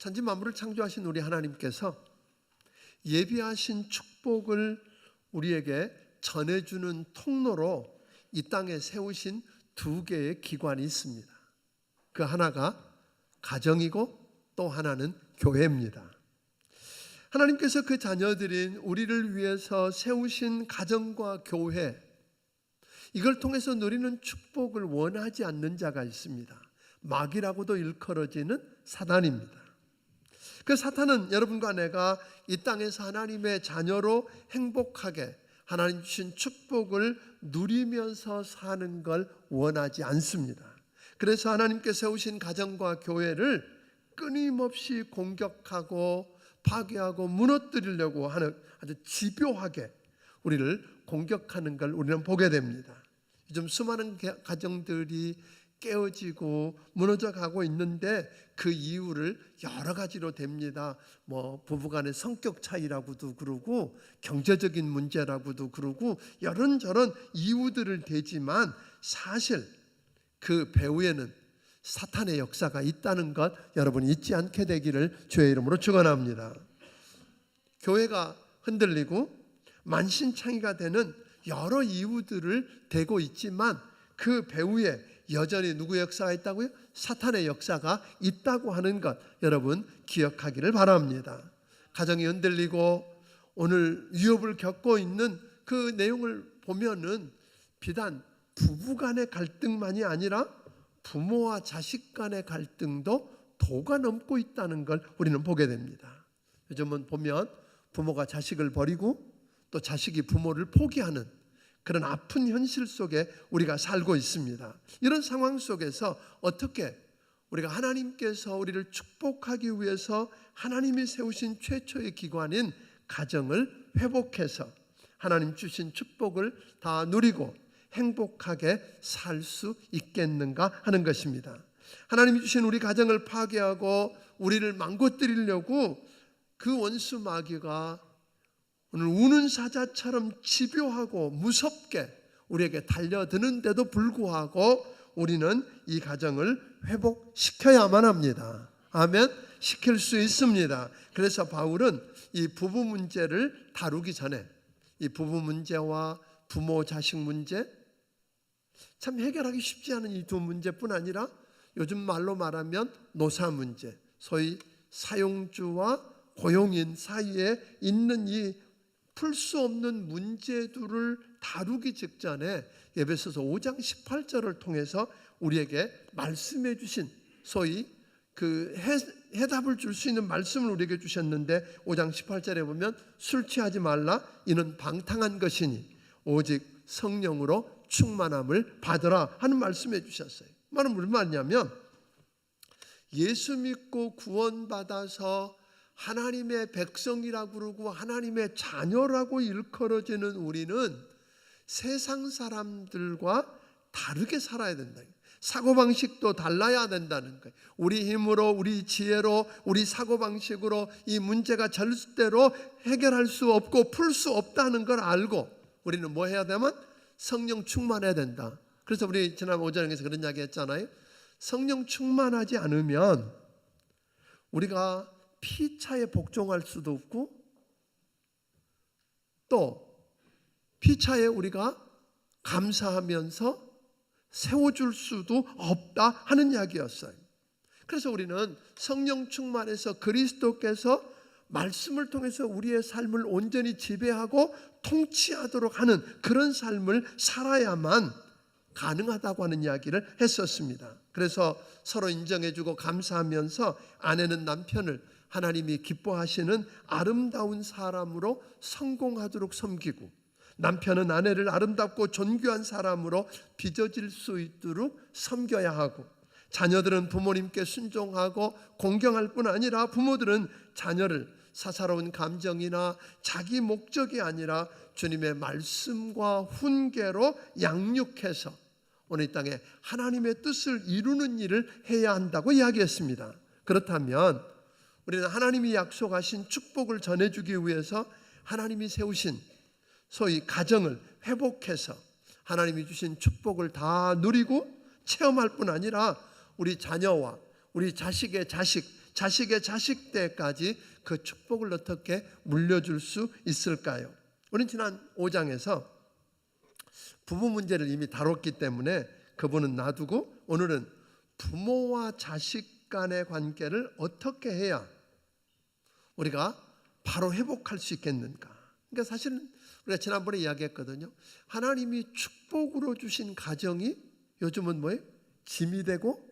천지 만물을 창조하신 우리 하나님께서 예비하신 축복을 우리에게 전해주는 통로로 이 땅에 세우신 두 개의 기관이 있습니다. 그 하나가 가정이고 또 하나는 교회입니다. 하나님께서 그 자녀들인 우리를 위해서 세우신 가정과 교회, 이걸 통해서 누리는 축복을 원하지 않는 자가 있습니다. 마귀라고도 일컬어지는 사단입니다. 그 사탄은 여러분과 내가 이 땅에서 하나님의 자녀로 행복하게 하나님 주신 축복을 누리면서 사는 걸 원하지 않습니다. 그래서 하나님께 세우신 가정과 교회를 끊임없이 공격하고 파괴하고 무너뜨리려고 하는 아주 집요하게 우리를 공격하는 걸 우리는 보게 됩니다. 요즘 수많은 가정들이 깨어지고 무너져 가고 있는데 그 이유를 여러 가지로 댑니다. 부부간의 성격 차이라고도 그러고 경제적인 문제라고도 그러고 이런저런 이유들을 대지만 사실 그 배후에는 사탄의 역사가 있다는 것 여러분이 잊지 않게 되기를 주의 이름으로 축원합니다. 교회가 흔들리고 만신창이가 되는 여러 이유들을 대고 있지만 그 배후에 여전히 누구의 역사가 있다고요? 사탄의 역사가 있다고 하는 것 여러분 기억하기를 바랍니다. 가정이 흔들리고 오늘 위협을 겪고 있는 그 내용을 보면은 비단 부부 간의 갈등만이 아니라 부모와 자식 간의 갈등도 도가 넘고 있다는 걸 우리는 보게 됩니다. 요즘은 보면 부모가 자식을 버리고 또 자식이 부모를 포기하는 그런 아픈 현실 속에 우리가 살고 있습니다. 이런 상황 속에서 어떻게 우리가 하나님께서 우리를 축복하기 위해서 하나님이 세우신 최초의 기관인 가정을 회복해서 하나님 주신 축복을 다 누리고 행복하게 살 수 있겠는가 하는 것입니다. 하나님이 주신 우리 가정을 파괴하고 우리를 망가뜨리려고 그 원수 마귀가 오늘 우는 사자처럼 집요하고 무섭게 우리에게 달려드는데도 불구하고 우리는 이 가정을 회복시켜야만 합니다. 아멘. 시킬 수 있습니다. 그래서 바울은 이 부부 문제를 다루기 전에 이 부부 문제와 부모 자식 문제 참 해결하기 쉽지 않은 이 두 문제뿐 아니라 요즘 말로 말하면 노사 문제, 소위 사용주와 고용인 사이에 있는 이 풀 수 없는 문제들을 다루기 직전에 에베소서 5장 18절을 통해서 우리에게 말씀해 주신 소위 그 해답을 줄 수 있는 말씀을 우리에게 주셨는데 5장 18절에 보면 술 취하지 말라 이는 방탕한 것이니 오직 성령으로 충만함을 받으라 하는 말씀해 주셨어요. 말은 무슨 말이냐면 예수 믿고 구원받아서 하나님의 백성이라고 그러고 하나님의 자녀라고 일컬어지는 우리는 세상 사람들과 다르게 살아야 된다. 사고방식도 달라야 된다는 거예요. 우리 힘으로 우리 지혜로 우리 사고방식으로 이 문제가 절대로 해결할 수 없고 풀 수 없다는 걸 알고 우리는 뭐 해야 되면 성령 충만해야 된다. 그래서 우리 지난 오전에서 그런 이야기 했잖아요. 성령 충만하지 않으면 우리가 피차에 복종할 수도 없고 또 피차에 우리가 감사하면서 세워줄 수도 없다 하는 이야기였어요. 그래서 우리는 성령 충만해서 그리스도께서 말씀을 통해서 우리의 삶을 온전히 지배하고 통치하도록 하는 그런 삶을 살아야만 가능하다고 하는 이야기를 했었습니다. 그래서 서로 인정해주고 감사하면서 아내는 남편을 하나님이 기뻐하시는 아름다운 사람으로 성공하도록 섬기고 남편은 아내를 아름답고 존귀한 사람으로 빚어질 수 있도록 섬겨야 하고 자녀들은 부모님께 순종하고 공경할 뿐 아니라 부모들은 자녀를 사사로운 감정이나 자기 목적이 아니라 주님의 말씀과 훈계로 양육해서 오늘 이 땅에 하나님의 뜻을 이루는 일을 해야 한다고 이야기했습니다. 그렇다면 우리는 하나님이 약속하신 축복을 전해주기 위해서 하나님이 세우신 소위 가정을 회복해서 하나님이 주신 축복을 다 누리고 체험할 뿐 아니라 우리 자녀와 우리 자식의 자식 자식의 자식 때까지 그 축복을 어떻게 물려줄 수 있을까요? 우리는 지난 5장에서 부부 문제를 이미 다뤘기 때문에 그분은 놔두고 오늘은 부모와 자식 간의 관계를 어떻게 해야 우리가 바로 회복할 수 있겠는가? 그러니까 사실은 우리가 지난번에 이야기했거든요. 하나님이 축복으로 주신 가정이 요즘은 뭐예요? 짐이 되고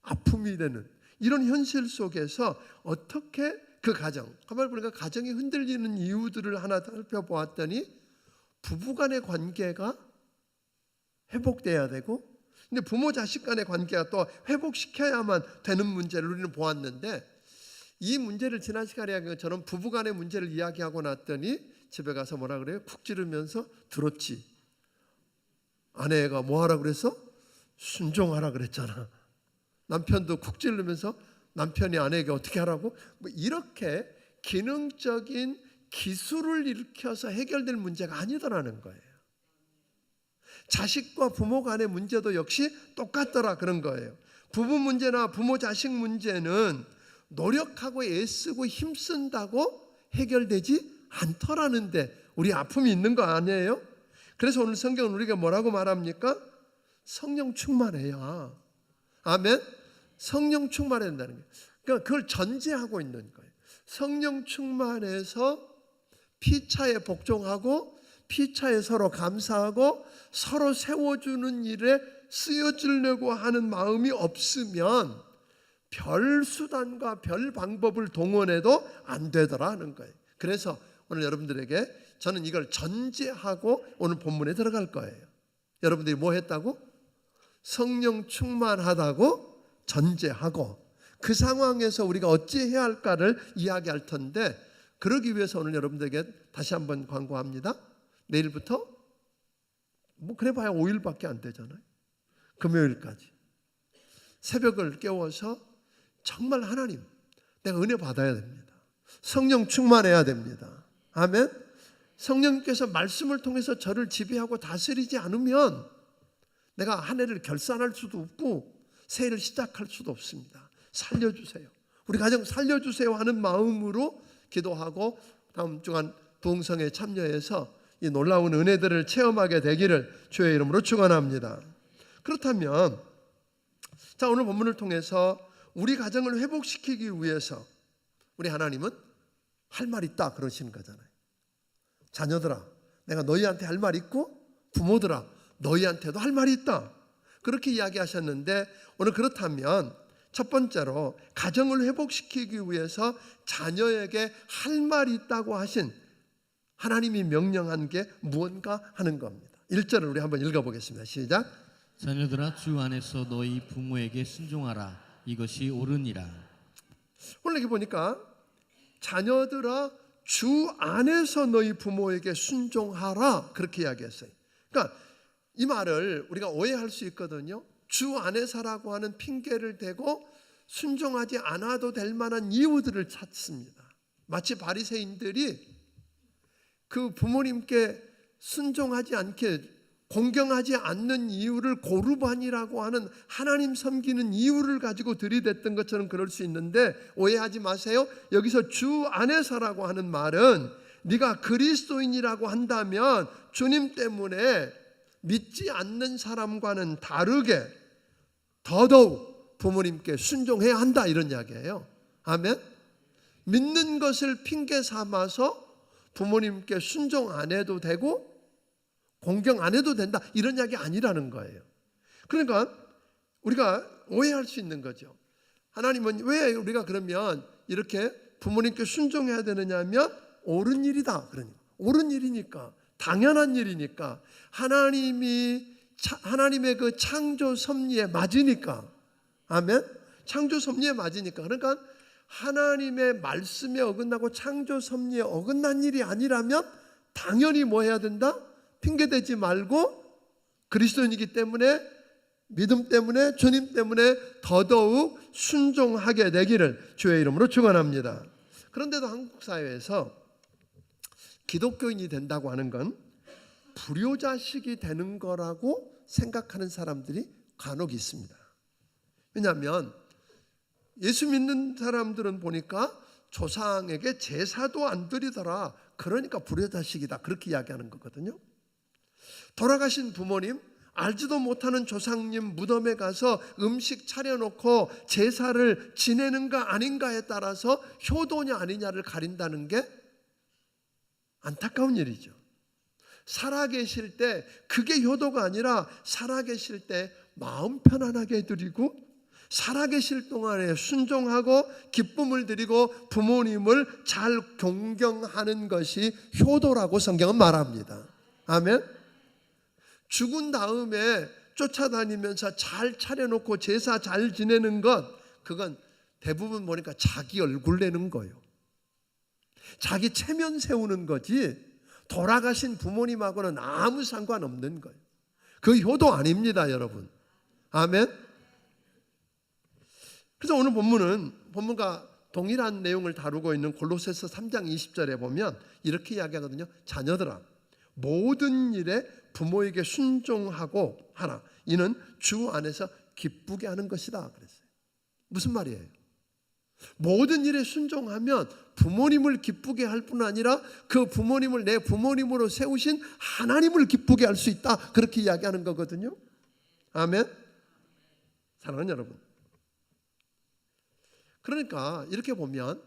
아픔이 되는 이런 현실 속에서 어떻게 그 가정, 가만히 보니까 가정이 흔들리는 이유들을 하나 살펴보았더니 부부간의 관계가 회복돼야 되고, 근데 부모 자식 간의 관계가 또 회복시켜야만 되는 문제를 우리는 보았는데, 이 문제를 지난 시간에 이야기한 것처럼 부부간의 문제를 이야기하고 났더니 집에 가서 뭐라 그래요? 쿡 찌르면서 들었지. 아내가 뭐 하라 그래서? 순종하라 그랬잖아. 남편도 쿡 찌르면서 남편이 아내에게 어떻게 하라고? 뭐 이렇게 기능적인 기술을 일으켜서 해결될 문제가 아니더라는 거예요. 자식과 부모 간의 문제도 역시 똑같더라 그런 거예요. 부부 문제나 부모 자식 문제는 노력하고 애쓰고 힘쓴다고 해결되지 않더라는데 우리 아픔이 있는 거 아니에요? 그래서 오늘 성경은 우리가 뭐라고 말합니까? 성령 충만해야. 아멘? 성령 충만해야 된다는 거예요. 그러니까 그걸 전제하고 있는 거예요. 성령 충만해서 피차에 복종하고 피차에 서로 감사하고 서로 세워주는 일에 쓰여주려고 하는 마음이 없으면 별 수단과 별 방법을 동원해도 안 되더라 하는 거예요. 그래서 오늘 여러분들에게 저는 이걸 전제하고 오늘 본문에 들어갈 거예요. 여러분들이 뭐 했다고? 성령 충만하다고 전제하고 그 상황에서 우리가 어찌해야 할까를 이야기할 텐데, 그러기 위해서 오늘 여러분들에게 다시 한번 광고합니다. 내일부터 뭐 그래 봐야 5일밖에 안 되잖아요. 금요일까지 새벽을 깨워서 정말 하나님, 내가 은혜 받아야 됩니다. 성령 충만해야 됩니다. 아멘. 성령께서 말씀을 통해서 저를 지배하고 다스리지 않으면 내가 한 해를 결산할 수도 없고 새해를 시작할 수도 없습니다. 살려주세요. 우리 가정 살려주세요 하는 마음으로 기도하고 다음 주간 부흥성에 참여해서 이 놀라운 은혜들을 체험하게 되기를 주의 이름으로 축원합니다. 그렇다면 자, 오늘 본문을 통해서 우리 가정을 회복시키기 위해서 우리 하나님은 할 말 있다 그러시는 거잖아요. 자녀들아, 내가 너희한테 할 말 있고 부모들아, 너희한테도 할 말이 있다. 그렇게 이야기하셨는데 오늘 그렇다면 첫 번째로 가정을 회복시키기 위해서 자녀에게 할 말이 있다고 하신 하나님이 명령한 게 무언가 하는 겁니다. 1절을 우리 한번 읽어보겠습니다. 시작. 자녀들아, 주 안에서 너희 부모에게 순종하라. 이것이 옳으니라. 오늘 여기 보니까 자녀들아, 주 안에서 너희 부모에게 순종하라 그렇게 이야기했어요. 그러니까 이 말을 우리가 오해할 수 있거든요. 주 안에서라고 하는 핑계를 대고 순종하지 않아도 될 만한 이유들을 찾습니다. 마치 바리새인들이 그 부모님께 순종하지 않게 공경하지 않는 이유를 고르반이라고 하는 하나님 섬기는 이유를 가지고 들이댔던 것처럼 그럴 수 있는데 오해하지 마세요. 여기서 주 안에서라고 하는 말은 네가 그리스도인이라고 한다면 주님 때문에 믿지 않는 사람과는 다르게 더더욱 부모님께 순종해야 한다 이런 이야기예요. 아멘. 믿는 것을 핑계 삼아서 부모님께 순종 안 해도 되고 공경 안 해도 된다 이런 이야기 아니라는 거예요. 그러니까 우리가 오해할 수 있는 거죠. 하나님은 왜 우리가 그러면 이렇게 부모님께 순종해야 되느냐면 옳은 일이다. 그러니까 옳은 일이니까 당연한 일이니까 하나님의 그 창조 섭리에 맞으니까. 아멘. 창조 섭리에 맞으니까. 그러니까 하나님의 말씀에 어긋나고 창조 섭리에 어긋난 일이 아니라면 당연히 뭐 해야 된다? 핑계대지 말고 그리스도인이기 때문에 믿음 때문에 주님 때문에 더더욱 순종하게 되기를 주의 이름으로 축원합니다. 그런데도 한국 사회에서 기독교인이 된다고 하는 건 불효자식이 되는 거라고 생각하는 사람들이 간혹 있습니다. 왜냐하면 예수 믿는 사람들은 보니까 조상에게 제사도 안 드리더라. 그러니까 불효자식이다. 그렇게 이야기하는 거거든요. 돌아가신 부모님, 알지도 못하는 조상님 무덤에 가서 음식 차려놓고 제사를 지내는가 아닌가에 따라서 효도냐 아니냐를 가린다는 게 안타까운 일이죠. 살아계실 때 그게 효도가 아니라 살아계실 때 마음 편안하게 해드리고 살아계실 동안에 순종하고 기쁨을 드리고 부모님을 잘 존경하는 것이 효도라고 성경은 말합니다. 아멘. 죽은 다음에 쫓아다니면서 잘 차려놓고 제사 잘 지내는 것, 그건 대부분 보니까 자기 얼굴 내는 거예요. 자기 체면 세우는 거지 돌아가신 부모님하고는 아무 상관없는 거예요. 그 효도 아닙니다, 여러분. 아멘. 그래서 오늘 본문과 동일한 내용을 다루고 있는 골로새서 3장 20절에 보면 이렇게 이야기하거든요. 자녀들아, 모든 일에 부모에게 순종하고 하라. 이는 주 안에서 기쁘게 하는 것이다. 그랬어요. 무슨 말이에요? 모든 일에 순종하면 부모님을 기쁘게 할 뿐 아니라 그 부모님을 내 부모님으로 세우신 하나님을 기쁘게 할 수 있다. 그렇게 이야기하는 거거든요. 아멘. 사랑하는 여러분, 그러니까 이렇게 보면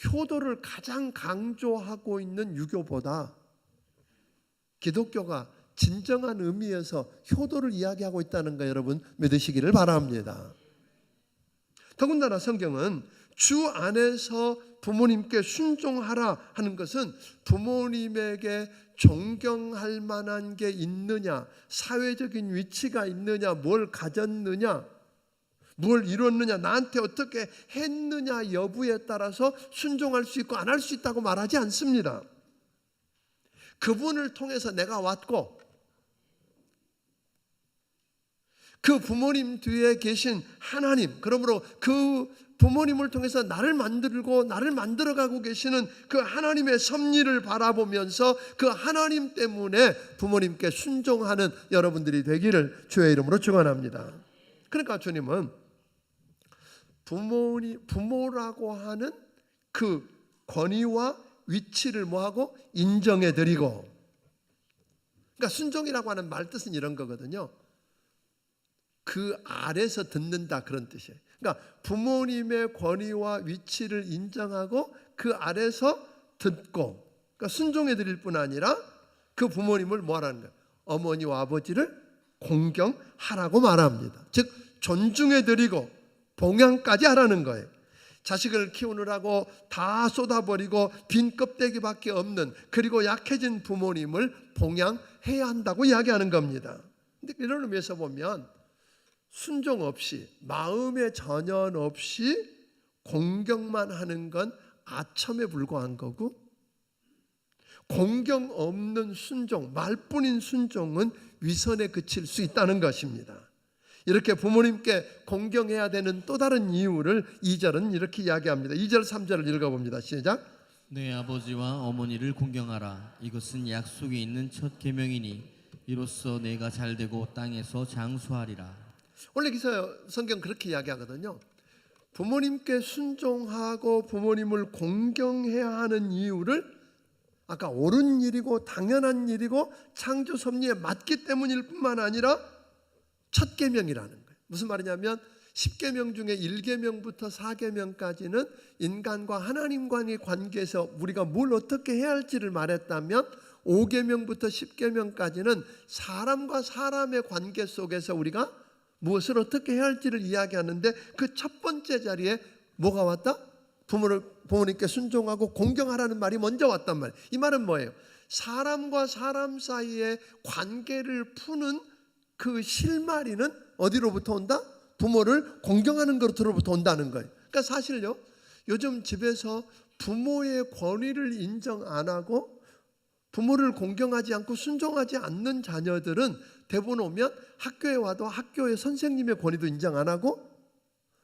효도를 가장 강조하고 있는 유교보다 기독교가 진정한 의미에서 효도를 이야기하고 있다는 거 여러분 믿으시기를 바랍니다. 더군다나 성경은 주 안에서 부모님께 순종하라 하는 것은 부모님에게 존경할 만한 게 있느냐, 사회적인 위치가 있느냐, 뭘 가졌느냐, 뭘 이뤘느냐, 나한테 어떻게 했느냐 여부에 따라서 순종할 수 있고 안 할 수 있다고 말하지 않습니다. 그분을 통해서 내가 왔고 그 부모님 뒤에 계신 하나님, 그러므로 그 부모님을 통해서 나를 만들고 나를 만들어가고 계시는 그 하나님의 섭리를 바라보면서 그 하나님 때문에 부모님께 순종하는 여러분들이 되기를 주의 이름으로 축원합니다. 그러니까 주님은 부모라고 하는 그 권위와 위치를 뭐하고 인정해드리고, 그러니까 순종이라고 하는 말 뜻은 이런 거거든요. 그 아래서 듣는다 그런 뜻이에요. 그러니까 부모님의 권위와 위치를 인정하고 그 아래서 듣고, 그러니까 순종해 드릴 뿐 아니라 그 부모님을 뭐하라는 거예요? 어머니와 아버지를 공경하라고 말합니다. 즉 존중해 드리고 봉양까지 하라는 거예요. 자식을 키우느라고 다 쏟아버리고 빈 껍데기밖에 없는, 그리고 약해진 부모님을 봉양해야 한다고 이야기하는 겁니다. 근데 이런 의미에서 보면 순종 없이, 마음의 전연 없이 공경만 하는 건 아첨에 불과한 거고, 공경 없는 순종, 말뿐인 순종은 위선에 그칠 수 있다는 것입니다. 이렇게 부모님께 공경해야 되는 또 다른 이유를 2절은 이렇게 이야기합니다. 2절 3절을 읽어봅니다. 시작. 내 아버지와 어머니를 공경하라. 이것은 약속이 있는 첫 계명이니 이로써 내가 잘되고 땅에서 장수하리라. 원래 성경 그렇게 이야기하거든요. 부모님께 순종하고 부모님을 공경해야 하는 이유를 아까 옳은 일이고 당연한 일이고 창조 섭리에 맞기 때문일 뿐만 아니라 첫 계명이라는 거예요. 무슨 말이냐면 10계명 중에 1계명부터 4계명까지는 인간과 하나님과의 관계에서 우리가 뭘 어떻게 해야 할지를 말했다면 5계명부터 10계명까지는 사람과 사람의 관계 속에서 우리가 무엇을 어떻게 해야 할지를 이야기하는데, 그 첫 번째 자리에 뭐가 왔다? 부모님께 순종하고 공경하라는 말이 먼저 왔단 말이에요. 이 말은 뭐예요? 사람과 사람 사이의 관계를 푸는 그 실마리는 어디로부터 온다? 부모를 공경하는 것으로부터 온다는 거예요. 그러니까 사실요, 요즘 집에서 부모의 권위를 인정 안 하고 부모를 공경하지 않고 순종하지 않는 자녀들은 대부분 오면 학교에 와도 학교의 선생님의 권위도 인정 안 하고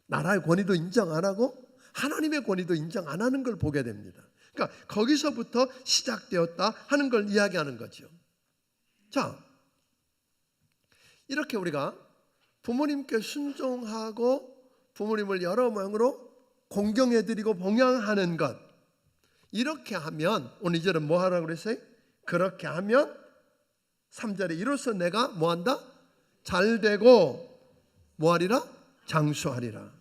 나라의 권위도 인정 안 하고 하나님의 권위도 인정 안 하는 걸 보게 됩니다. 그러니까 거기서부터 시작되었다 하는 걸 이야기하는 거죠. 자, 이렇게 우리가 부모님께 순종하고 부모님을 여러 모양으로 공경해드리고 봉양하는 것, 이렇게 하면, 오늘 2절은 뭐 하라고 그랬어요? 그렇게 하면 3절에 이로써 내가 뭐한다? 잘되고 뭐하리라? 장수하리라.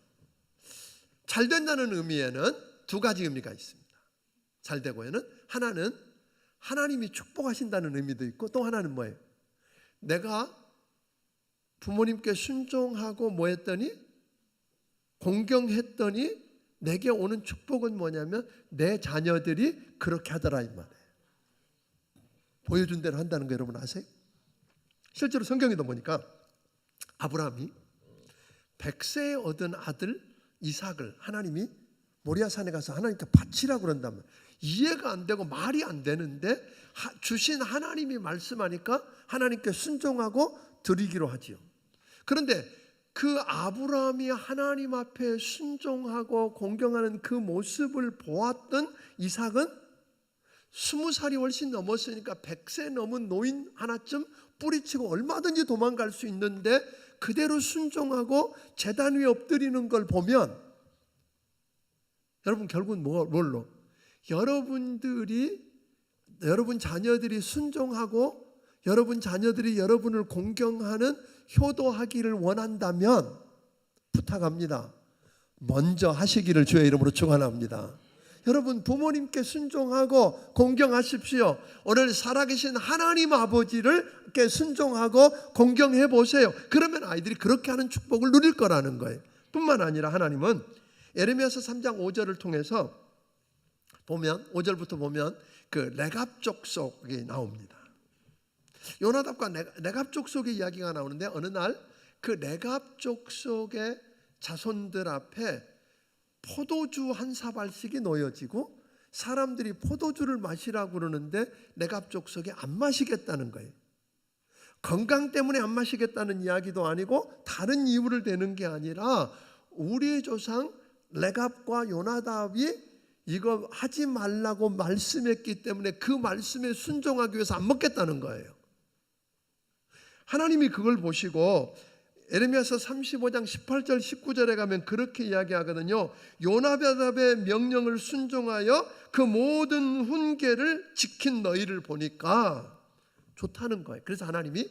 잘된다는 의미에는 두 가지 의미가 있습니다. 잘되고에는 하나는 하나님이 축복하신다는 의미도 있고, 또 하나는 뭐예요? 내가 부모님께 순종하고 뭐 했더니? 공경했더니 내게 오는 축복은 뭐냐면 내 자녀들이 그렇게 하더라 이 말이에요. 보여준 대로 한다는 거 여러분 아세요? 실제로 성경에도 보니까 아브라함이 100세에 얻은 아들 이삭을 하나님이 모리아산에 가서 하나님께 바치라고 그런단 말이에요. 이해가 안 되고 말이 안 되는데 주신 하나님이 말씀하니까 하나님께 순종하고 드리기로 하지요. 그런데 그 아브라함이 하나님 앞에 순종하고 공경하는 그 모습을 보았던 이삭은 20살이 훨씬 넘었으니까 100세 넘은 노인 하나쯤 뿌리치고 얼마든지 도망갈 수 있는데 그대로 순종하고 제단 위에 엎드리는 걸 보면 여러분 결국은 뭘로? 여러분 자녀들이 순종하고 여러분 자녀들이 여러분을 공경하는 효도하기를 원한다면 부탁합니다. 먼저 하시기를 주의 이름으로 축원합니다. 여러분 부모님께 순종하고 공경하십시오. 오늘 살아계신 하나님 아버지를 순종하고 공경해 보세요. 그러면 아이들이 그렇게 하는 축복을 누릴 거라는 거예요. 뿐만 아니라 하나님은 예레미야서 3장 5절을 통해서 보면 5절부터 보면 그 레갑 족속이 나옵니다. 요나답과 레갑 족속의 이야기가 나오는데 어느 날 그 레갑 족속의 자손들 앞에 포도주 한 사발씩이 놓여지고 사람들이 포도주를 마시라고 그러는데 레갑 족속이 안 마시겠다는 거예요. 건강 때문에 안 마시겠다는 이야기도 아니고 다른 이유를 대는 게 아니라 우리의 조상 레갑과 요나답이 이거 하지 말라고 말씀했기 때문에 그 말씀에 순종하기 위해서 안 먹겠다는 거예요. 하나님이 그걸 보시고 예레미야서 35장 18절 19절에 가면 그렇게 이야기하거든요. 요나답의 명령을 순종하여 그 모든 훈계를 지킨 너희를 보니까 좋다는 거예요. 그래서 하나님이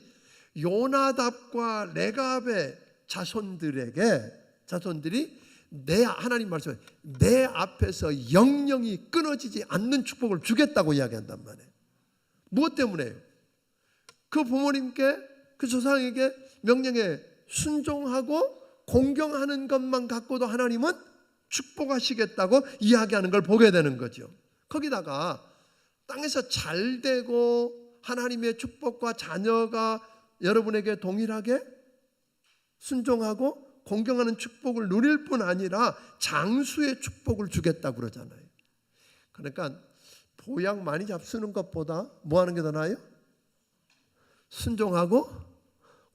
요나답과 레갑의 자손들이 하나님 말씀에 내 앞에서 영영이 끊어지지 않는 축복을 주겠다고 이야기한단 말이에요. 무엇 때문에요? 그 부모님께 그 조상에게 명령에 순종하고 공경하는 것만 갖고도 하나님은 축복하시겠다고 이야기하는 걸 보게 되는 거죠. 거기다가 땅에서 잘 되고 하나님의 축복과 자녀가 여러분에게 동일하게 순종하고 공경하는 축복을 누릴 뿐 아니라 장수의 축복을 주겠다고 그러잖아요. 그러니까 보약 많이 잡수는 것보다 뭐 하는 게 더 나아요? 순종하고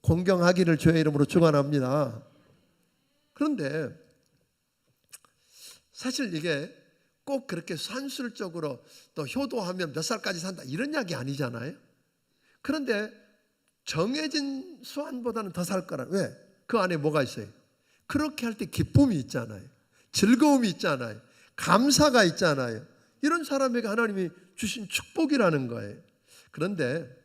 공경하기를 주의 이름으로 축원합니다. 그런데 사실 이게 꼭 그렇게 산술적으로 또 효도하면 몇 살까지 산다 이런 이야기 아니잖아요. 그런데 정해진 수완보다는 더 살 거라. 왜? 그 안에 뭐가 있어요? 그렇게 할 때 기쁨이 있잖아요. 즐거움이 있잖아요. 감사가 있잖아요. 이런 사람에게 하나님이 주신 축복이라는 거예요. 그런데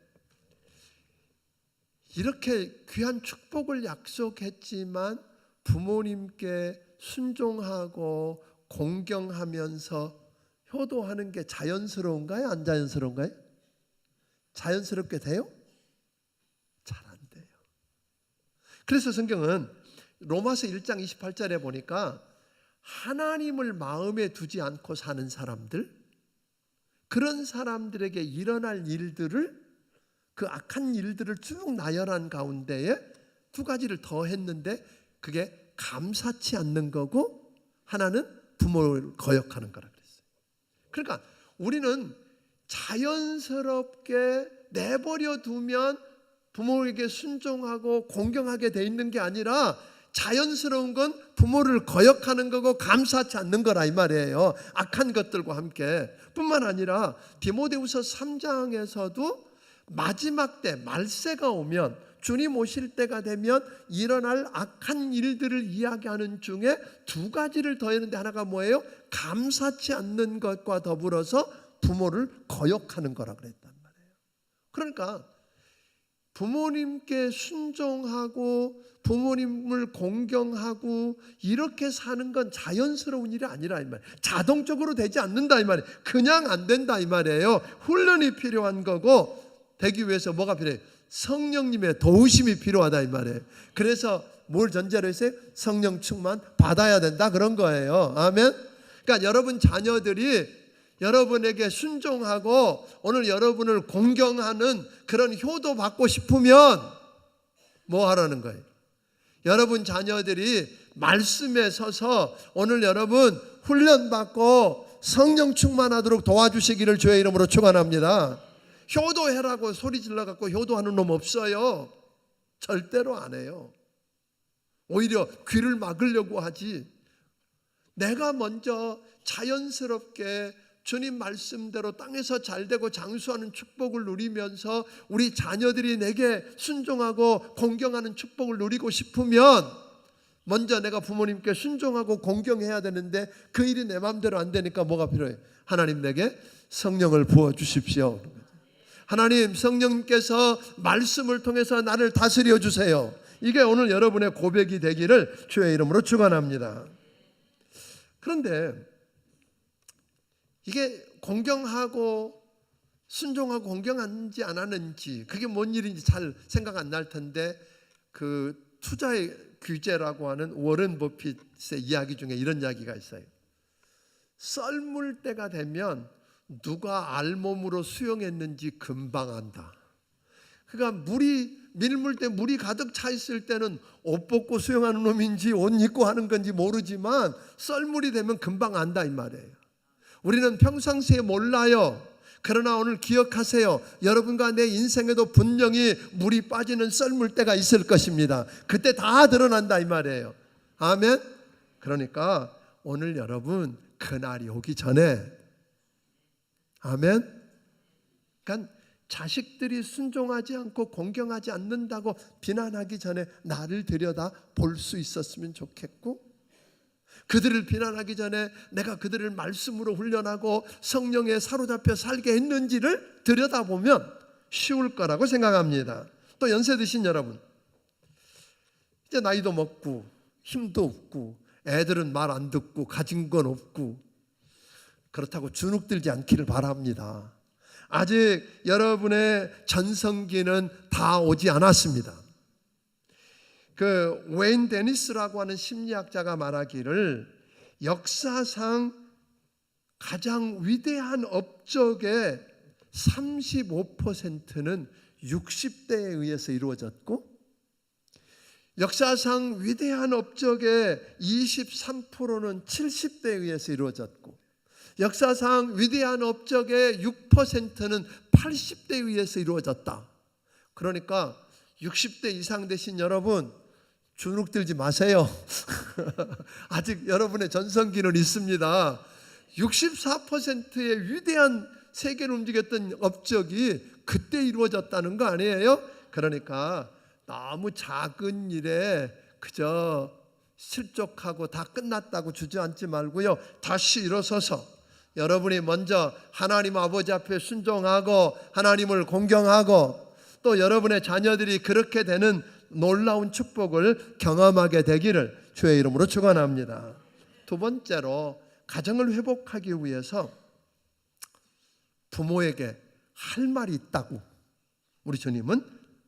이렇게 귀한 축복을 약속했지만 부모님께 순종하고 공경하면서 효도하는 게 자연스러운가요? 안 자연스러운가요? 자연스럽게 돼요? 잘 안 돼요. 그래서 성경은 로마서 1장 28절에 보니까 하나님을 마음에 두지 않고 사는 사람들, 그런 사람들에게 일어날 일들을, 그 악한 일들을 쭉 나열한 가운데에 두 가지를 더 했는데 그게 감사치 않는 거고 하나는 부모를 거역하는 거라 그랬어요. 그러니까 우리는 자연스럽게 내버려 두면 부모에게 순종하고 공경하게 돼 있는 게 아니라 자연스러운 건 부모를 거역하는 거고 감사치 않는 거라 이 말이에요. 악한 것들과 함께. 뿐만 아니라 디모데후서 3장에서도 마지막 때 말세가 오면 주님 오실 때가 되면 일어날 악한 일들을 이야기하는 중에 두 가지를 더했는데 하나가 뭐예요? 감사치 않는 것과 더불어서 부모를 거역하는 거라 그랬단 말이에요. 그러니까 부모님께 순종하고 부모님을 공경하고 이렇게 사는 건 자연스러운 일이 아니라 이 말이에요. 자동적으로 되지 않는다 이 말이에요. 그냥 안 된다 이 말이에요. 훈련이 필요한 거고, 되기 위해서 뭐가 필요해요? 성령님의 도우심이 필요하다 이 말이에요. 그래서 뭘 전제로 했어요? 성령 충만 받아야 된다 그런 거예요. 아멘. 그러니까 여러분 자녀들이 여러분에게 순종하고 오늘 여러분을 공경하는 그런 효도 받고 싶으면 뭐 하라는 거예요? 여러분 자녀들이 말씀에 서서 오늘 여러분 훈련받고 성령 충만하도록 도와주시기를 주의 이름으로 축원합니다. 효도해라고 소리 질러갖고 효도하는 놈 없어요. 절대로 안 해요. 오히려 귀를 막으려고 하지. 내가 먼저 자연스럽게 주님 말씀대로 땅에서 잘되고 장수하는 축복을 누리면서 우리 자녀들이 내게 순종하고 공경하는 축복을 누리고 싶으면 먼저 내가 부모님께 순종하고 공경해야 되는데 그 일이 내 마음대로 안 되니까 뭐가 필요해요? 하나님 내게 성령을 부어주십시오. 하나님 성령님께서 말씀을 통해서 나를 다스려 주세요. 이게 오늘 여러분의 고백이 되기를 주의 이름으로 축원합니다. 그런데 이게 공경하고 순종하고 공경하는지 안 하는지 그게 뭔 일인지 잘 생각 안 날 텐데, 그 투자의 규제라고 하는 워런 버핏의 이야기 중에 이런 이야기가 있어요. 썰물 때가 되면 누가 알몸으로 수영했는지 금방 안다. 그러니까 밀물 때 물이 가득 차 있을 때는 옷 벗고 수영하는 놈인지 옷 입고 하는 건지 모르지만 썰물이 되면 금방 안다 이 말이에요. 우리는 평상시에 몰라요. 그러나 오늘 기억하세요. 여러분과 내 인생에도 분명히 물이 빠지는 썰물 때가 있을 것입니다. 그때 다 드러난다 이 말이에요. 아멘. 그러니까 오늘 여러분 그날이 오기 전에, 아멘. 그러니까 자식들이 순종하지 않고 공경하지 않는다고 비난하기 전에 나를 들여다 볼 수 있었으면 좋겠고, 그들을 비난하기 전에 내가 그들을 말씀으로 훈련하고 성령에 사로잡혀 살게 했는지를 들여다보면 쉬울 거라고 생각합니다. 또 연세 드신 여러분, 이제 나이도 먹고 힘도 없고 애들은 말 안 듣고 가진 건 없고, 그렇다고 주눅들지 않기를 바랍니다. 아직 여러분의 전성기는 다 오지 않았습니다. 그 웨인 데니스라고 하는 심리학자가 말하기를 역사상 가장 위대한 업적의 35%는 60대에 의해서 이루어졌고, 역사상 위대한 업적의 23%는 70대에 의해서 이루어졌고, 역사상 위대한 업적의 6%는 80대에 의해서 이루어졌다. 그러니까 60대 이상 되신 여러분 주눅들지 마세요. 아직 여러분의 전성기는 있습니다. 64%의 위대한 세계를 움직였던 업적이 그때 이루어졌다는 거 아니에요? 그러니까 너무 작은 일에 그저 실족하고 다 끝났다고 주저앉지 말고요, 다시 일어서서 여러분이 먼저 하나님 아버지 앞에 순종하고 하나님을 공경하고 또 여러분의 자녀들이 그렇게 되는 놀라운 축복을 경험하게 되기를 주의 이름으로 축원합니다. 두 번째로, 가정을 회복하기 위해서 부모에게 할 말이 있다고 우리 주님은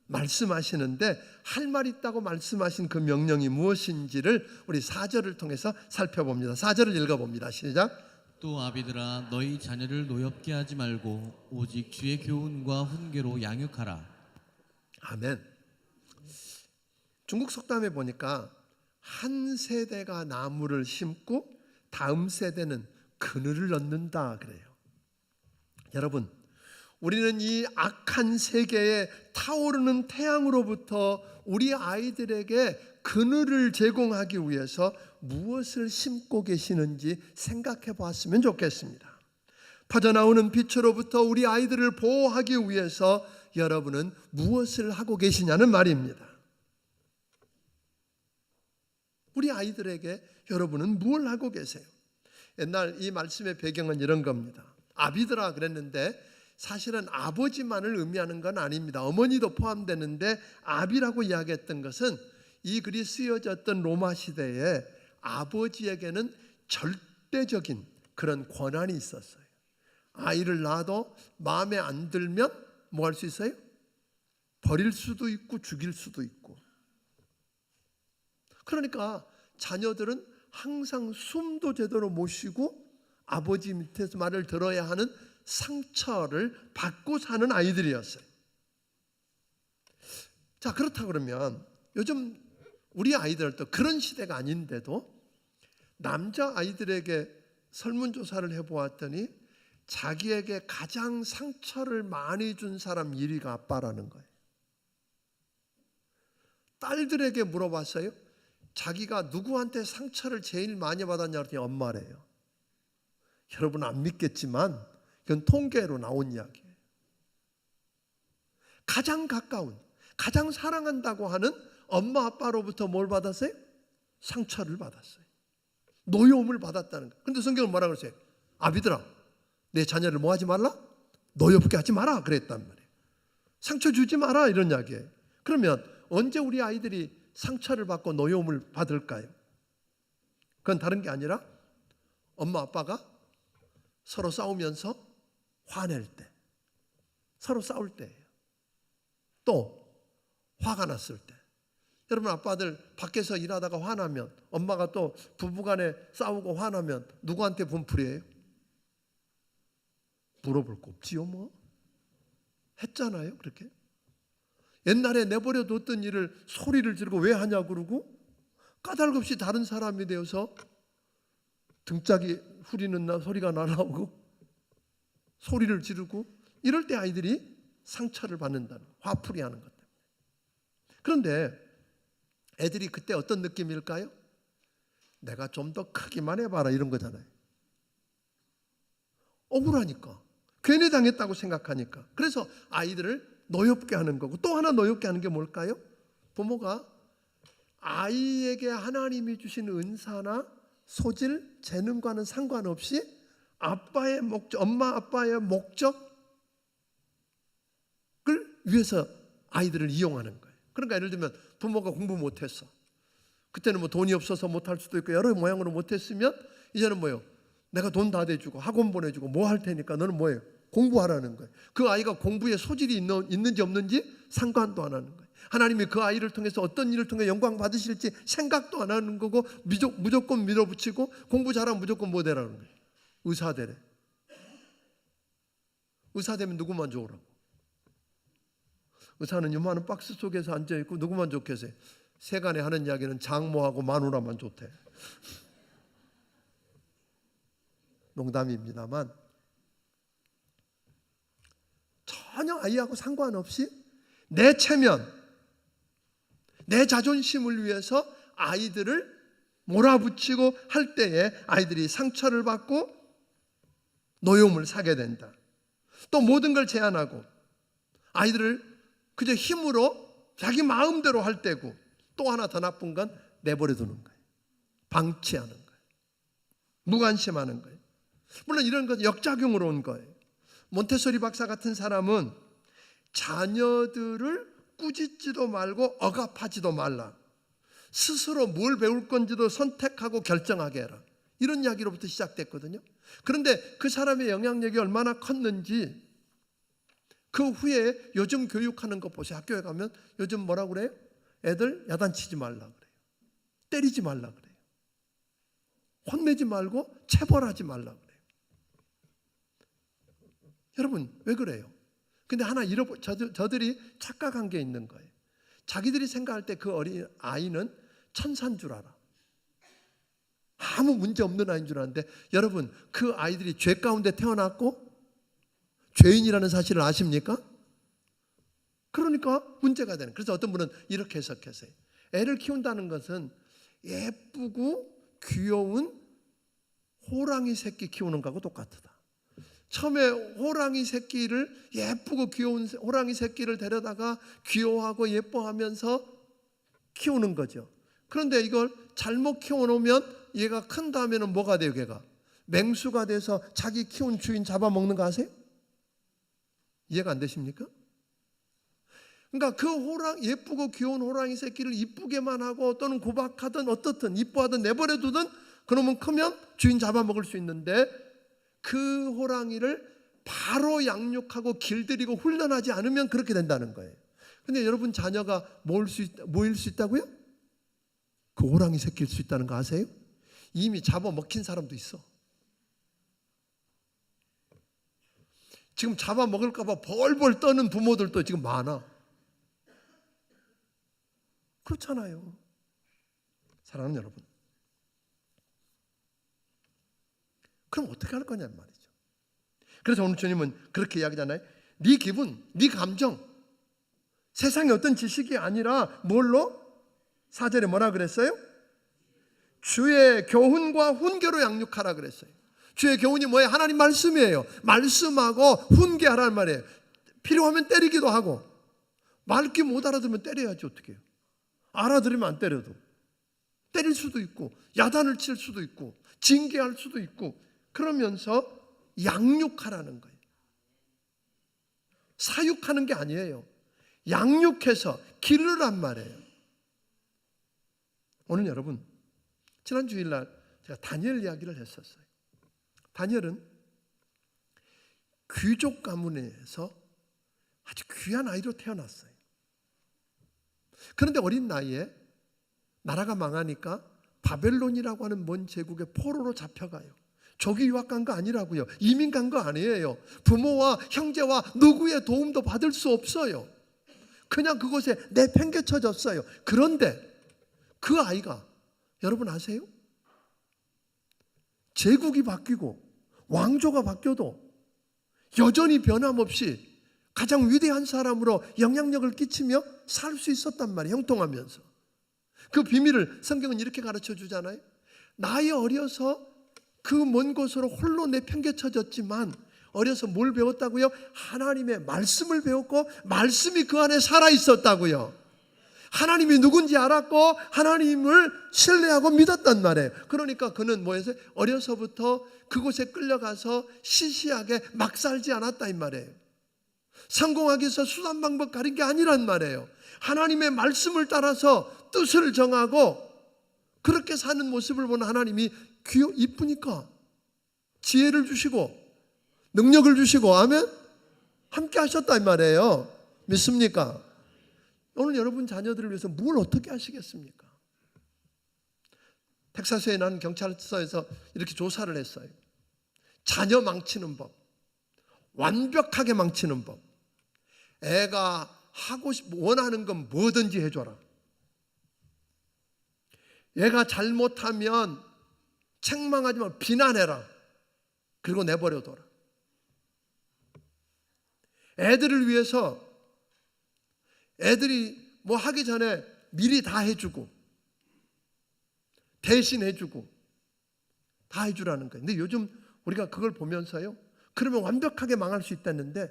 말씀하시는데, 할 말이 있다고 말씀하신 그 명령이 무엇인지를 우리 4절을 통해서 살펴봅니다. 4절을 읽어봅니다. 시작. 또 아비들아 너희 자녀를 노엽게 하지 말고 오직 주의 교훈과 훈계로 양육하라. 아멘. 중국 속담에 보니까 한 세대가 나무를 심고 다음 세대는 그늘을 얻는다 그래요. 여러분, 우리는 이 악한 세계에 타오르는 태양으로부터 우리 아이들에게 그늘을 제공하기 위해서 무엇을 심고 계시는지 생각해 보았으면 좋겠습니다. 퍼져나오는 빛으로부터 우리 아이들을 보호하기 위해서 여러분은 무엇을 하고 계시냐는 말입니다. 우리 아이들에게 여러분은 뭘 하고 계세요? 옛날 이 말씀의 배경은 이런 겁니다. 아비드라 그랬는데 사실은 아버지만을 의미하는 건 아닙니다. 어머니도 포함되는데 아비라고 이야기했던 것은 이 글이 쓰여졌던 로마 시대에 아버지에게는 절대적인 그런 권한이 있었어요. 아이를 낳아도 마음에 안 들면 뭐 할 수 있어요? 버릴 수도 있고 죽일 수도 있고. 그러니까 자녀들은 항상 숨도 제대로 못 쉬고 아버지 밑에서 말을 들어야 하는 상처를 받고 사는 아이들이었어요. 자, 그렇다 그러면 요즘 우리 아이들도 그런 시대가 아닌데도 남자 아이들에게 설문조사를 해보았더니 자기에게 가장 상처를 많이 준 사람 1위가 아빠라는 거예요. 딸들에게 물어봤어요. 자기가 누구한테 상처를 제일 많이 받았냐 그랬더니 엄마래요. 여러분 안 믿겠지만 이건 통계로 나온 이야기예요. 가장 가까운, 가장 사랑한다고 하는 엄마 아빠로부터 뭘 받았어요? 상처를 받았어요. 노여움을 받았다는 거예요. 그런데 성경은 뭐라고 그랬어요? 아비들아, 내 자녀를 뭐 하지 말라? 노엽게 하지 마라 그랬단 말이에요. 상처 주지 마라 이런 이야기예요. 그러면 언제 우리 아이들이 상처를 받고 노여움을 받을까요? 그건 다른 게 아니라 엄마 아빠가 서로 싸우면서 화낼 때, 서로 싸울 때예요. 또 화가 났을 때. 여러분 아빠들 밖에서 일하다가 화나면, 엄마가 또 부부간에 싸우고 화나면 누구한테 분풀이해요? 물어볼 거 없지요 뭐. 했잖아요 그렇게. 옛날에 내버려 뒀던 일을 소리를 지르고 왜 하냐고 그러고 까닭없이 다른 사람이 되어서 등짝이 후리는 소리가 나오고 소리를 지르고 이럴 때 아이들이 상처를 받는다는, 화풀이 하는 것 때문에. 그런데 애들이 그때 어떤 느낌일까요? 내가 좀 더 크기만 해봐라 이런 거잖아요. 억울하니까, 괜히 당했다고 생각하니까. 그래서 아이들을 노엽게 하는 거고, 또 하나 노엽게 하는 게 뭘까요? 부모가 아이에게 하나님이 주신 은사나 소질, 재능과는 상관없이 아빠의 목적, 엄마 아빠의 목적을 위해서 아이들을 이용하는 거예요. 그러니까 예를 들면 부모가 공부 못했어. 그때는 뭐 돈이 없어서 못할 수도 있고 여러 모양으로 못했으면 이제는 뭐예요? 내가 돈 다 대주고 학원 보내주고 뭐 할 테니까 너는 뭐예요? 공부하라는 거예요. 그 아이가 공부에 소질이 있는지 없는지 상관도 안 하는 거예요. 하나님이 그 아이를 통해서 어떤 일을 통해 영광 받으실지 생각도 안 하는 거고 무조건 밀어붙이고 공부 잘하면 무조건 뭐 되라는 거예요? 의사 되래. 의사 되면 누구만 좋으라고? 의사는 요만한 박스 속에서 앉아있고 누구만 좋겠어요? 세간에 하는 이야기는 장모하고 마누라만 좋대. 농담입니다만 전혀 아이하고 상관없이 내 체면, 내 자존심을 위해서 아이들을 몰아붙이고 할 때에 아이들이 상처를 받고 노여움을 사게 된다. 또 모든 걸 제한하고 아이들을 그저 힘으로 자기 마음대로 할 때고, 또 하나 더 나쁜 건 내버려 두는 거예요. 방치하는 거예요. 무관심하는 거예요. 물론 이런 건 역작용으로 온 거예요. 몬테소리 박사 같은 사람은 자녀들을 꾸짖지도 말고 억압하지도 말라. 스스로 뭘 배울 건지도 선택하고 결정하게 해라. 이런 이야기로부터 시작됐거든요. 그런데 그 사람의 영향력이 얼마나 컸는지 그 후에 요즘 교육하는 거 보세요. 학교에 가면 요즘 뭐라고 그래요? 애들 야단치지 말라 그래요. 때리지 말라 그래요. 혼내지 말고 체벌하지 말라 그래요. 여러분 왜 그래요? 근데 하나 저들이 착각한 게 있는 거예요. 자기들이 생각할 때 그 어린 아이는 천사인 줄 알아. 아무 문제 없는 아이인 줄 아는데, 여러분 그 아이들이 죄 가운데 태어났고 죄인이라는 사실을 아십니까? 그러니까 문제가 되는. 그래서 어떤 분은 이렇게 해석했어요. 애를 키운다는 것은 예쁘고 귀여운 호랑이 새끼 키우는 거하고 똑같다. 처음에 호랑이 새끼를, 예쁘고 귀여운 호랑이 새끼를 데려다가 귀여워하고 예뻐하면서 키우는 거죠. 그런데 이걸 잘못 키워놓으면 얘가 큰 다음에는 뭐가 돼요? 걔가 맹수가 돼서 자기 키운 주인 잡아먹는 거 아세요? 이해가 안 되십니까? 그러니까 그 예쁘고 귀여운 호랑이 새끼를 이쁘게만 하고 또는 구박하든 어떻든 이뻐하든 내버려두든 그러면 크면 주인 잡아먹을 수 있는데, 그 호랑이를 바로 양육하고 길들이고 훈련하지 않으면 그렇게 된다는 거예요. 근데 여러분 자녀가 뭐일 수 있다고요? 그 호랑이 새끼일 수 있다는 거 아세요? 이미 잡아먹힌 사람도 있어. 지금 잡아먹을까 봐 벌벌 떠는 부모들도 지금 많아. 그렇잖아요. 사랑하는 여러분, 그럼 어떻게 할 거냐 말이죠. 그래서 오늘 주님은 그렇게 이야기잖아요. 네 기분, 네 감정, 세상의 어떤 지식이 아니라 뭘로? 4절에 뭐라 그랬어요? 주의 교훈과 훈계로 양육하라 그랬어요. 주의 교훈이 뭐예요? 하나님 말씀이에요. 말씀하고 훈계하라는 말이에요. 필요하면 때리기도 하고, 말귀 못 알아들으면 때려야지 어떻게 해요? 알아들으면 안 때려도 때릴 수도 있고, 야단을 칠 수도 있고, 징계할 수도 있고, 그러면서 양육하라는 거예요. 사육하는 게 아니에요. 양육해서 기르란 말이에요. 오늘 여러분, 지난 주일날 제가 다니엘 이야기를 했었어요. 다니엘은 귀족 가문에서 아주 귀한 아이로 태어났어요. 그런데 어린 나이에 나라가 망하니까 바벨론이라고 하는 먼 제국의 포로로 잡혀가요. 조기 유학 간 거 아니라고요. 이민 간 거 아니에요. 부모와 형제와 누구의 도움도 받을 수 없어요. 그냥 그곳에 내팽개쳐졌어요. 그런데 그 아이가, 여러분 아세요? 제국이 바뀌고 왕조가 바뀌어도 여전히 변함없이 가장 위대한 사람으로 영향력을 끼치며 살 수 있었단 말이에요. 형통하면서. 그 비밀을 성경은 이렇게 가르쳐 주잖아요. 나이 어려서 그 먼 곳으로 홀로 내팽개쳐졌지만 어려서 뭘 배웠다고요? 하나님의 말씀을 배웠고 말씀이 그 안에 살아 있었다고요. 하나님이 누군지 알았고 하나님을 신뢰하고 믿었단 말이에요. 그러니까 그는 뭐였어요? 어려서부터 그곳에 끌려가서 시시하게 막 살지 않았다 이 말이에요. 성공하기 위해서 수단 방법 가린 게 아니란 말이에요. 하나님의 말씀을 따라서 뜻을 정하고 그렇게 사는 모습을 보는 하나님이 이쁘니까 지혜를 주시고 능력을 주시고, 아멘? 함께 하셨다 이 말이에요. 믿습니까? 오늘 여러분 자녀들을 위해서 뭘 어떻게 하시겠습니까? 텍사스에 난 경찰서에서 이렇게 조사를 했어요. 자녀 망치는 법, 완벽하게 망치는 법. 애가 하고 원하는 건 뭐든지 해줘라. 얘가 잘못하면 책망하지 말고 비난해라. 그리고 내버려둬라. 애들을 위해서 애들이 뭐 하기 전에 미리 다 해주고 대신 해주고 다 해주라는 거예요. 근데 요즘 우리가 그걸 보면서요, 그러면 완벽하게 망할 수 있다는데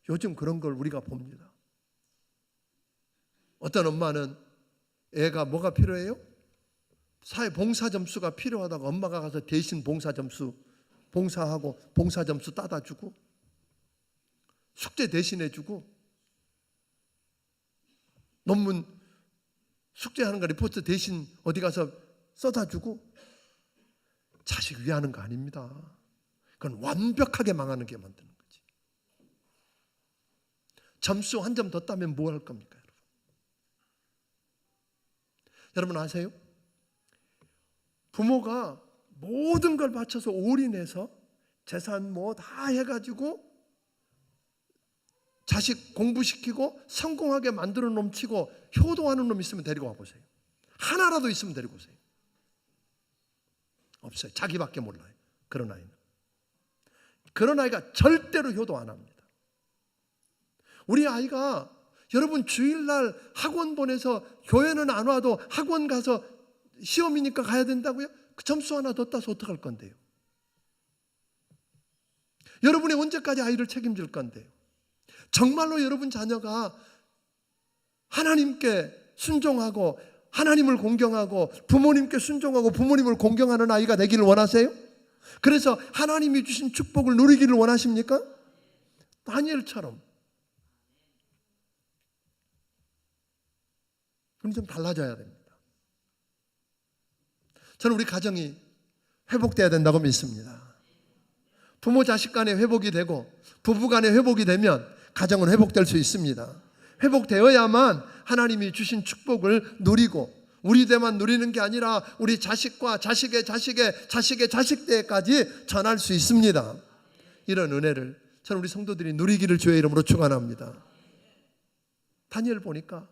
요즘 그런 걸 우리가 봅니다. 어떤 엄마는 애가 뭐가 필요해요? 사회 봉사 점수가 필요하다고 엄마가 가서 대신 봉사 점수 봉사하고 봉사 점수 따다 주고 숙제 대신해 주고 논문 숙제하는 거 리포트 대신 어디 가서 써다 주고. 자식 위하는 거 아닙니다. 그건 완벽하게 망하는 게 만드는 거지. 점수 한 점 더 따면 뭐 할 겁니까, 여러분? 여러분 아세요? 부모가 모든 걸 바쳐서 올인해서 재산 뭐 다 해가지고 자식 공부시키고 성공하게 만들어 놓치고 효도하는 놈 있으면 데리고 와보세요. 하나라도 있으면 데리고 오세요. 없어요. 자기밖에 몰라요. 그런 아이는. 그런 아이가 절대로 효도 안 합니다. 우리 아이가 여러분 주일날 학원 보내서 교회는 안 와도 학원 가서 시험이니까 가야 된다고요? 그 점수 하나 더 따서 어떡할 건데요? 여러분이 언제까지 아이를 책임질 건데요? 정말로 여러분 자녀가 하나님께 순종하고 하나님을 공경하고 부모님께 순종하고 부모님을 공경하는 아이가 되기를 원하세요? 그래서 하나님이 주신 축복을 누리기를 원하십니까? 다니엘처럼. 그럼 좀 달라져야 됩니다. 저는 우리 가정이 회복돼야 된다고 믿습니다. 부모 자식 간의 회복이 되고 부부 간의 회복이 되면 가정은 회복될 수 있습니다. 회복되어야만 하나님이 주신 축복을 누리고 우리 대만 누리는 게 아니라 우리 자식과 자식의 자식의 자식의 자식 때까지 전할 수 있습니다. 이런 은혜를 저는 우리 성도들이 누리기를 주의 이름으로 축원합니다. 다니엘 보니까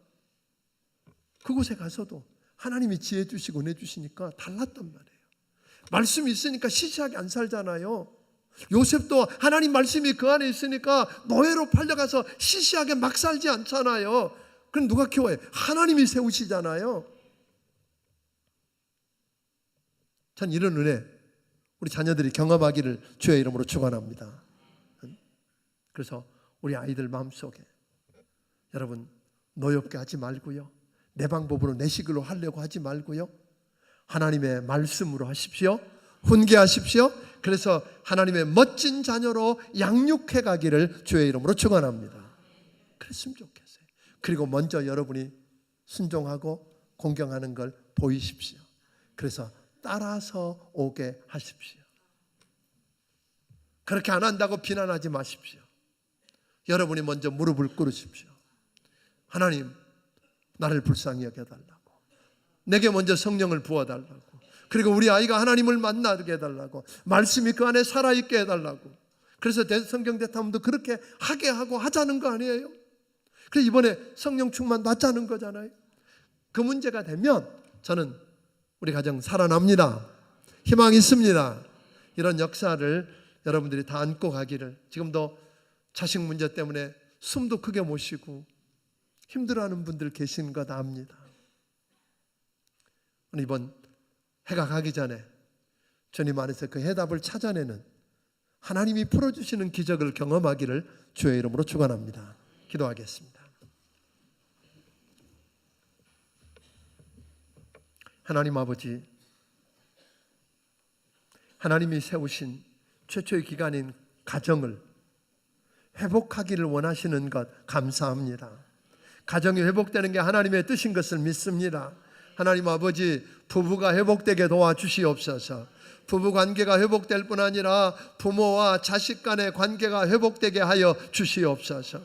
그곳에 가서도 하나님이 지혜 주시고 은혜 주시니까 달랐단 말이에요. 말씀이 있으니까 시시하게 안 살잖아요. 요셉도 하나님 말씀이 그 안에 있으니까 노예로 팔려가서 시시하게 막 살지 않잖아요. 그럼 누가 키워요? 하나님이 세우시잖아요. 전 이런 은혜 우리 자녀들이 경험하기를 주의 이름으로 축원합니다. 그래서 우리 아이들 마음속에 여러분 노엽게 하지 말고요, 내 방법으로 내 식으로 하려고 하지 말고요, 하나님의 말씀으로 하십시오. 훈계하십시오. 그래서 하나님의 멋진 자녀로 양육해 가기를 주의 이름으로 축원합니다. 그랬으면 좋겠어요. 그리고 먼저 여러분이 순종하고 공경하는 걸 보이십시오. 그래서 따라서 오게 하십시오. 그렇게 안 한다고 비난하지 마십시오. 여러분이 먼저 무릎을 꿇으십시오. 하나님, 나를 불쌍히 여겨달라고, 내게 먼저 성령을 부어달라고, 그리고 우리 아이가 하나님을 만나게 해달라고, 말씀이 그 안에 살아있게 해달라고. 그래서 성경 대탐도 그렇게 하게 하고 하자는 거 아니에요? 그래서 이번에 성령 충만 받자는 거잖아요. 그 문제가 되면 저는 우리 가정 살아납니다. 희망이 있습니다. 이런 역사를 여러분들이 다 안고 가기를. 지금도 자식 문제 때문에 숨도 크게 못 쉬고 힘들어하는 분들 계신 거 다 압니다. 이번 해가 가기 전에 주님 안에서 그 해답을 찾아내는 하나님이 풀어주시는 기적을 경험하기를 주의 이름으로 축원합니다. 기도하겠습니다. 하나님 아버지, 하나님이 세우신 최초의 기관인 가정을 회복하기를 원하시는 것 감사합니다. 가정이 회복되는 게 하나님의 뜻인 것을 믿습니다. 하나님 아버지, 부부가 회복되게 도와주시옵소서. 부부 관계가 회복될 뿐 아니라 부모와 자식 간의 관계가 회복되게 하여 주시옵소서.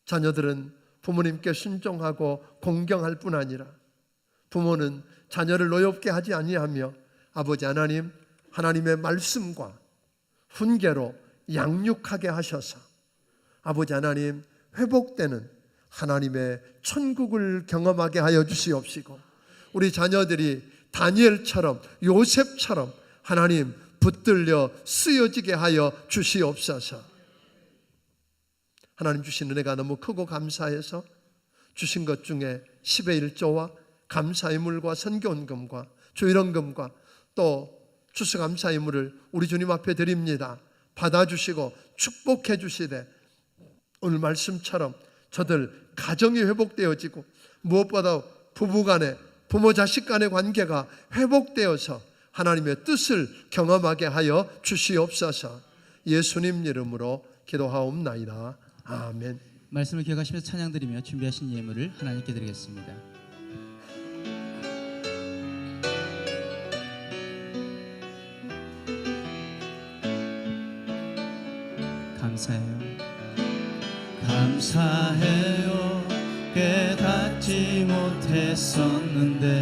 자녀들은 부모님께 순종하고 공경할 뿐 아니라 부모는 자녀를 노엽게 하지 아니하며 아버지 하나님, 하나님의 말씀과 훈계로 양육하게 하셔서 아버지 하나님, 회복되는 하나님의 천국을 경험하게 하여 주시옵시고, 우리 자녀들이 다니엘처럼 요셉처럼 하나님 붙들려 쓰여지게 하여 주시옵소서. 하나님 주신 은혜가 너무 크고 감사해서 주신 것 중에 10의 1조와 감사의 물과 선교원금과 주일원금과 또 추수감사의 물을 우리 주님 앞에 드립니다. 받아주시고 축복해 주시되 오늘 말씀처럼 저들 가정이 회복되어지고 무엇보다 부부간의 부모 자식 간의 관계가 회복되어서 하나님의 뜻을 경험하게 하여 주시옵소서. 예수님 이름으로 기도하옵나이다. 아멘. 말씀을 기억하시면서 찬양드리며 준비하신 예물을 하나님께 드리겠습니다. 감사해요. 감사해요. 깨닫지 못했었는데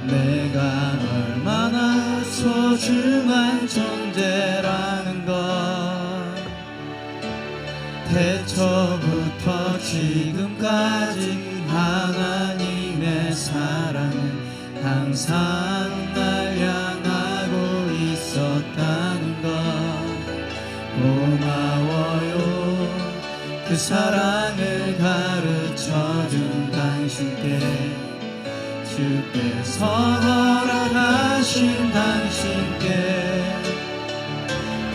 내가 얼마나 소중한 존재라는 것, 태초부터 지금까지 하나님의 사랑은 항상 날 향하고 있었다는 것, 고마워요. 그 사랑을 가르쳐준 당신께, 주께서 허락하신 당신께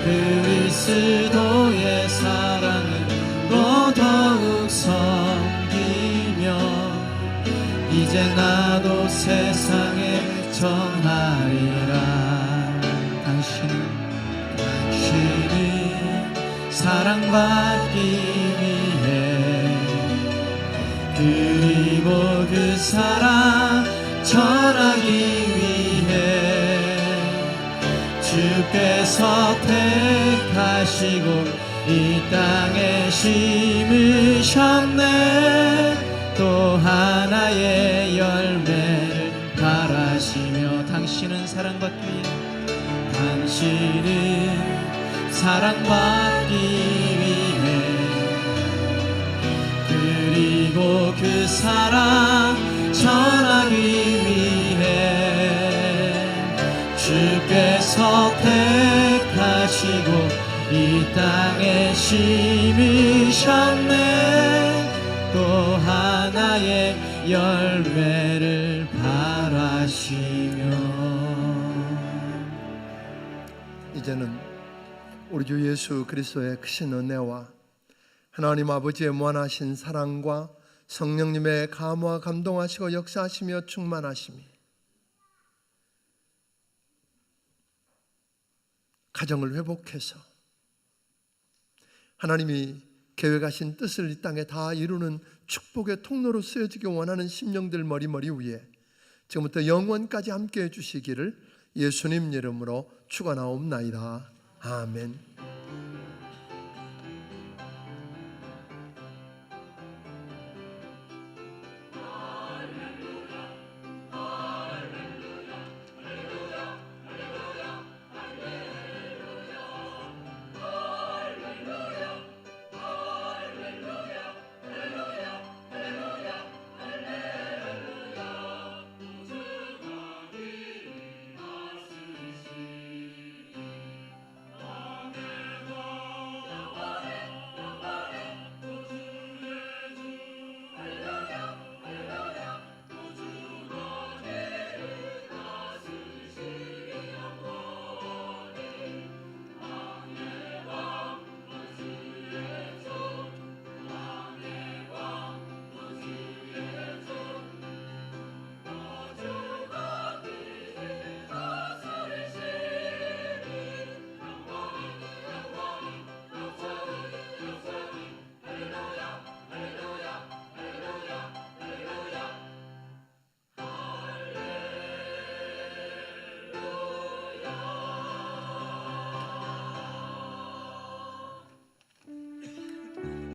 그리스도의 사랑을 또 더욱 섬기며 이제 나도 세상에 전하리라. 당신은 사랑받기 위해 그리고 그 사랑 전하기 위해 주께서 택하시고 이 땅에 심으셨네. 또 하나의 열매를 바라시며 당신은 사랑받기 위해 당신은 사랑받기 위해 그리고 그 사랑 전하기 위해 주께서 택하시고 이 땅에 심으셨네. 또 하나의 열매를 바라시며. 이제는 우리 주 예수 그리스도의 크신 은혜와 하나님 아버지의 무한하신 사랑과 성령님의 감화 감동하시고 역사하시며 충만하심이 가정을 회복해서 하나님이 계획하신 뜻을 이 땅에 다 이루는 축복의 통로로 쓰여지기 원하는 심령들 머리머리 위에 지금부터 영원까지 함께해 주시기를 예수님 이름으로 축원하옵나이다. 아멘.